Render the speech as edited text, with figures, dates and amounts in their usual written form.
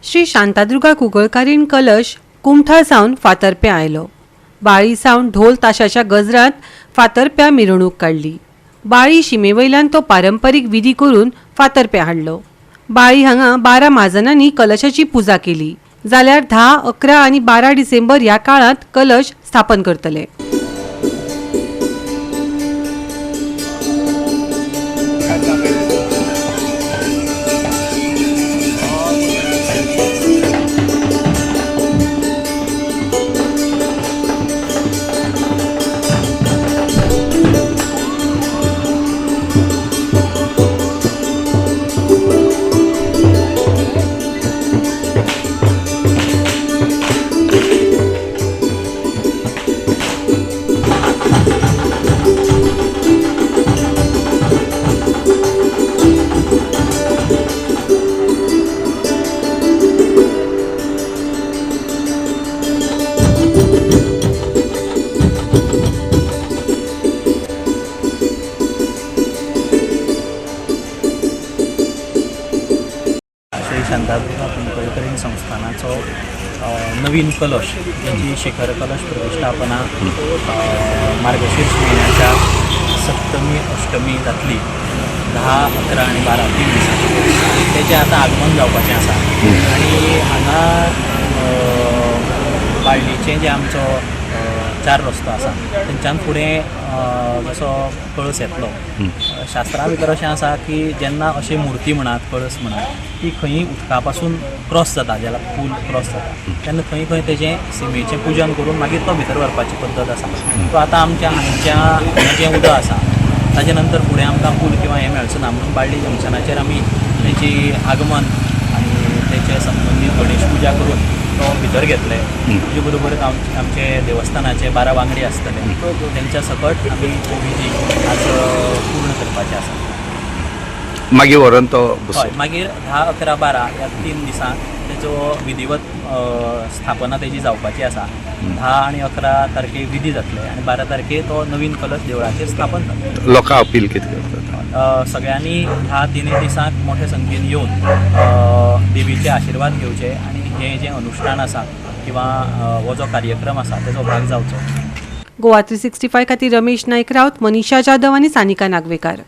श्री शांतादुर्गा कुंकळकारीण कलश कुमठा सावन फातर्प्यां आयलो। बाळी सावन ढोल ताशाच्या गजरात फातर्प्यां मिरवणूक काडली। बाळी शिमेवयल्यान तो पारंपरीक विधी करून फातर्प्यां हाडलो। बाळी हांगा 12 महाजनांनी कलशाची पुजा केली, जाल्यार 10, 11 आनी 12 डिसेंबर ह्या काळात कलश स्थापन करतले। श्री शांतादुर्गा कुंकळकारीण संस्थानाचो नवीन कलश याची शिखर कलश प्रतिष्ठापना मार्गशीर्ष महिन्याच्या सप्तमी अष्टमी जातली 10, 11 आणि 12 3 दिसांनी तेजें आतां आगमन जावपाचें आसा। आनी हांगा बाळ्ळीचें जें आमचो 4 रस्तो आसा थंयच्यान फुडें जसो कळस येतलो। शास्त्रा भितर अशें आसा की जेन्ना अशी मूर्ती म्हणत कळस म्हणत ती खंयी उदका पासून क्रॉस जाता, जाल्यार पूल क्रॉस जाता तेन्ना खंय खंय तेजें सिमेचें पुजन करून मागीर तो भितर व्हरपाची पद्दत आसा। तो आतां आमच्या हांगच्या जें उदक आसा ताजे नंतर फुडें आमकां पूल किंवा हें मेळचो ना, म्हणून बाळ्ळी जंक्शनाचेर आमी तेची आगमन आनी तेचे संबंदीत गणेश पुजा करून तो भितर घेतले। तेजे बरोबरच आमचे देवस्थानाचे 12 वांगडी आसतले, तेंच्या सकट आमी तो विधी आज पूर्ण करपाचे आसा। मागीर व्हरून तो हय, मागीर 10, 11, 12 ह्या 3 दिसांक तेजो विधिवत स्थापना तेजी जावपाची आसा। 10 आनी 11 तारखेक विधी जातले आनी 12 तारखेक तो नवीन कलश देवळाचेर स्थापन जातलो। लोकां अपील कितें करतात? सगळ्यांनी ह्या 3 दिसांक मोठ्या संख्येन येवन देवीचे आशिर्वाद घेवचे आनी हें जें अनुष्ठान आसा किंवा हो जो कार्यक्रम आसा तेजो भाग जावचो। गोवा 365 खातीर रमेश नायक रावत, मनीषा जाधव आनी सानिका नागवेकार।